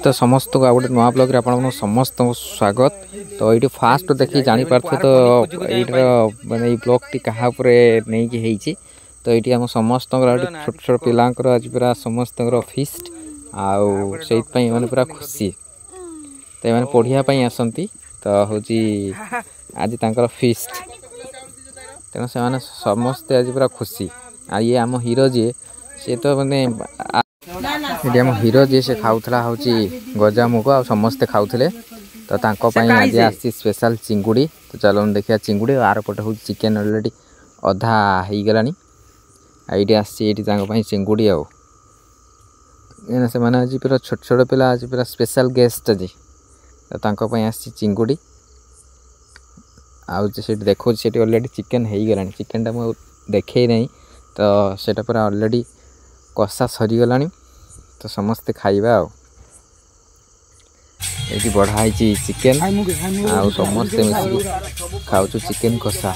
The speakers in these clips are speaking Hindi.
तो समस्त को गोटे नुआ ब्लॉग रे आपन समस्त स्वागत। तो ये फास्ट देखी जानी पार्थे तो ये माने ब्लॉग टी कहा नहीं कि हेची। तो ये आम समस्त छोट छोट पिलांकर आज पूरा समस्त फिस्ट आउ से मैंने पूरा खुशी तो मैंने पढ़ापी आसती तो हूँ आज तंकर फिस्ट तेना से माने समस्ते आज पूरा खुशी। आ ये आम हीरो जी सी तो माने ये आम हीरो जी से खाऊला हूँ गजामुग आ समस्ते खाऊले तो आज आसी स्पेशल चिंगुड़ी। तो चलो देखिए चिंगुड़ी आर पटे हूँ चिकेन अलरेडी अधा हो गलानी ये आसी चिंगुड़ी आ से मैंने आज पूरा छोट छोट पिला आज पूरा स्पेशल गेस्ट आज तो आसी चिंगुड़ी आउ देखो अलरेडी चिकेन हो गलानी। चिकेन टा मुझे देखे नहीं तो सेटा पूरा अलरेडी कषा सरीगला तो समस्ते खाइबा ये बढ़ाई चिकेन आउ समस्ते मिसिकी खाऊ चिकेन कषा।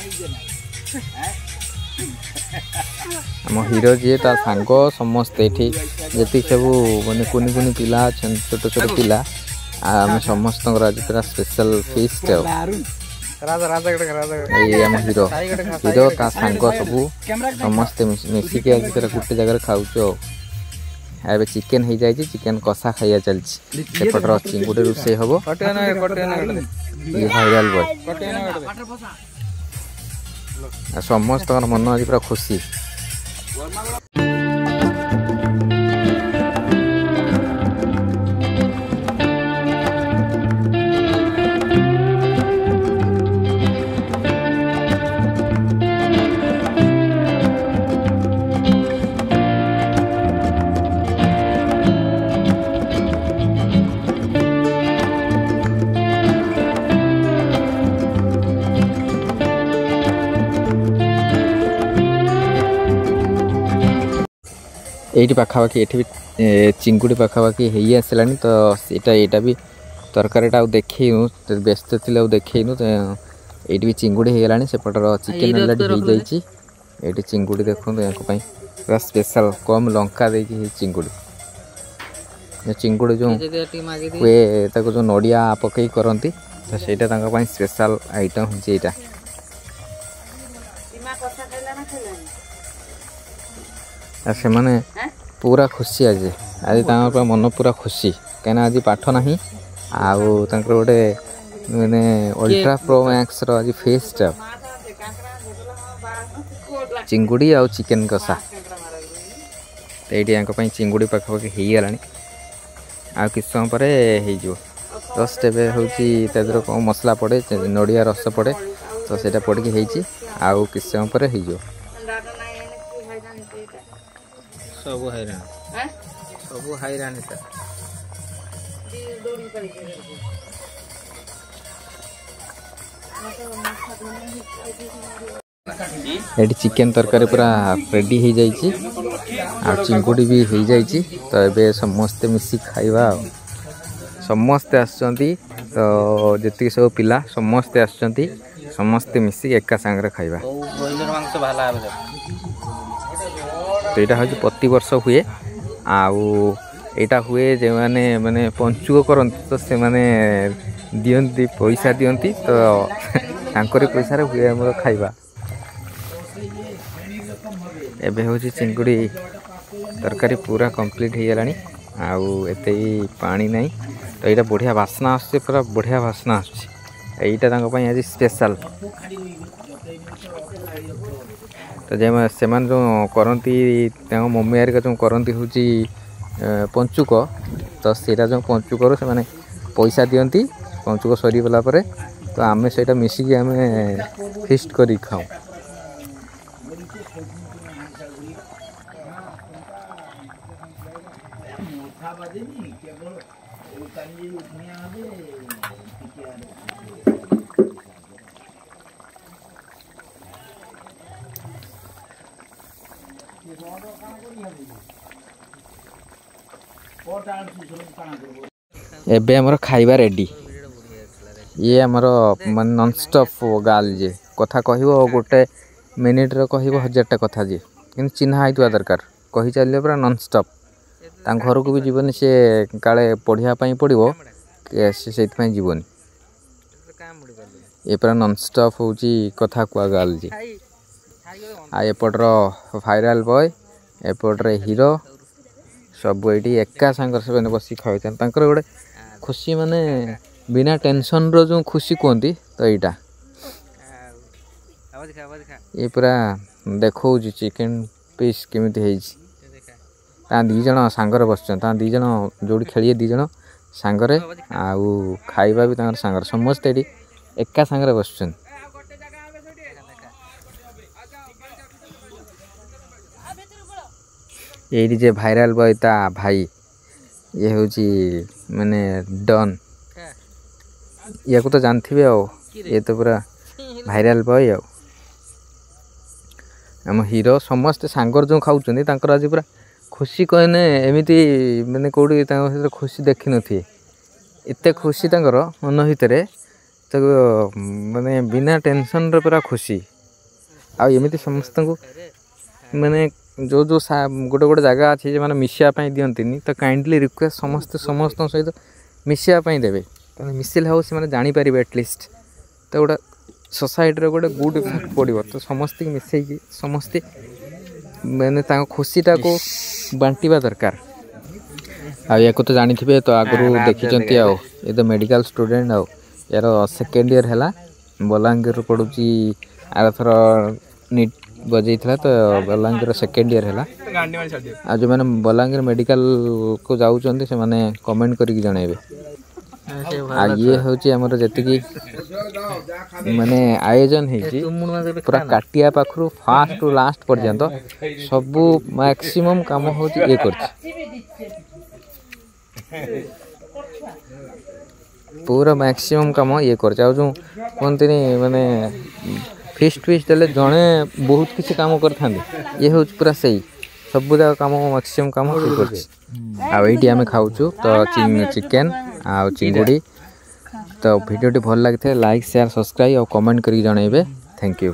आम हीरो जी तार सांग समस्ते ये सब माने कुनी कुनी पिला अच्छा छोट छोट पिला आम समस्त आज पूरा स्पेशल फिस्ट ये आम हीरो हीरो ता सांग सब समस्ते मिसिकी आज गोटे जगह खाऊ। एबे चिकेन हो जाए चिकेन कषा खाइया चलती सेपटर चिंगुड़ी रोसे हम भाइराल बॉय समस्त मन आज पूरा खुशी। ये पाखापाखि ये भी चिंगुड़ी पाखापाखि हो आसला तो यहाँ भी तरकारीटा देखनु व्यस्त थी देखनु तो ये भी चिंगुड़ी हो गलानी सेपटर चिकेन अलरेडी हो जाइए। ये चिंगुड़ी देखो यहाँ पूरा स्पेशल कम लंका देखिए चिंगुड़ी चिंगुड़ी जो हुए जो नड़िया पकई करती तो सहीटा स्पेशल आइटम हो से माने पूरा खुशी आज आज मन पूरा खुशी कहीं आज पाठ ना आउ गोटे मैंने अल्ट्रा प्रो मैक्स आज फेस्ट चिंगुड़ी आउ चिकेन कषा तो ये चिंगुड़ी पाखापाखि हो गलानी आ कि समय पर हो जस्ट एवं हूँ कौन मसला पड़े नड़िया रस पड़े तो सेटा पड़की हो आउ कि समय पर हो सब हैरान सब हैरान ये चिकेन तरकारी पूरा रेडी हो जाइए आ चिंगुड़ी भी हो जाइए तो ये समस्ते मिसी खाइबा समस्ते आसुचंती तो जी सब पिला समस्ते आसुचंती समस्ते मिसी एका सांगरे खाइबा। तो यहाँ हूँ प्रति वर्ष हुए आउ यहाँ हुए जो मैंने माने पंचुक करती तो से माने दियंती पैसा दियंती तो तांकरी पैसा हुए आम खाइबा। एबे हूँ चिंगुड़ी तरकारी पूरा कंप्लीट हो गलानी आउ एते पानी नहीं तो यहाँ बढ़िया बास्ना आसुचे पूरा बढ़िया बास्ना आसुचे यहाँ आज स्पेशल। तो जे से जो करती मम्मी आरिका जो करती हूँ पंचुक तो सीटा जो पंचुक से मैंने पैसा दियंती पंचुक सरीगला तो आम से मिसिकी आम फिस्ट कर खाऊँ। एबे हमर खाइबा रेडी ये आमर मान नॉनस्टॉप गाल जे कथा कहबो गोटे मिनिट रे कहबो 1000टा कथा जे कि चिन्हा आइतवा दरकार कही चलिए पूरा नॉनस्टॉप घर को भी जीवन सी काले पढ़ापी पड़ो से जीवन ये पूरा नॉनस्टॉप हूँ कथा कुआ गलजी एपटर भाइराल बॉय एपटे हीरो सब ये एका सांगर से बस खाई गोटे खुशी माने बिना टेंशन रो जो खुशी कहती तो यहाँ ये पूरा देखो चिकेन पीस केमी दी जन सांगर बस दी जन जो खेलिए दी जन सांगरे आउ खाइबा भी सांगर समस्ते ये एका सांगरे बस ये जे भाइराल बॉय ता भाई ये हूँ माने डन या को तो जानते आओ ये तो पूरा भाइराल बॉय आम हीरो समस्ते सांगर जो खाऊँ आज पूरा खुशी कहने एमती माने कौटी खुशी देखी न थे एत खुशी मन भितर तो माने बिना टेंशन पूरा खुशी आमती समस्त को माने जो जो गोटे गोटे जगह अच्छी जो मैंने मिसापी दिखती तो काइंडली रिक्वेस्ट समस्त सहित मिसापी देवे मिसिले हाँ से जापर एटलिस्ट तो गोटे सोसाइटी गोटे गुड इफेक्ट पड़ो तो समस्त मिसई समस्ते मैंने खुशीटा को बांटा दरकार या तो जानी तो आगु देखी ये तो मेडिकल स्टूडेंट यार सेकेंड ईयर है बलांगीर पढ़ुची आर थर नीट बजे तो बलांगीर सेकेंड ईयर है जो मैंने बलांगीर मेडिकल को जाऊँ से मैंने कमेंट करके जनइबे ये हूँ आमर जी माने आयोजन है पूरा काटिया पाखु फास्ट टू लास्ट पर्यंत सबू मैक्सिमम काम हूँ ये कर पूरा मैक्सिमम काम ये कर जो कहते माने फिस्ट फिस्ट देले जड़े बहुत किसी काम कर ये हूँ पूरा सही सब जगह काम मैक्सिमम काम ये आम खाऊँ तो चिकेन आ चिंगुड़ी तो वीडियो भल लगी लाइक शेयर सब्सक्राइब और कमेंट करके जनइबे थैंक यू।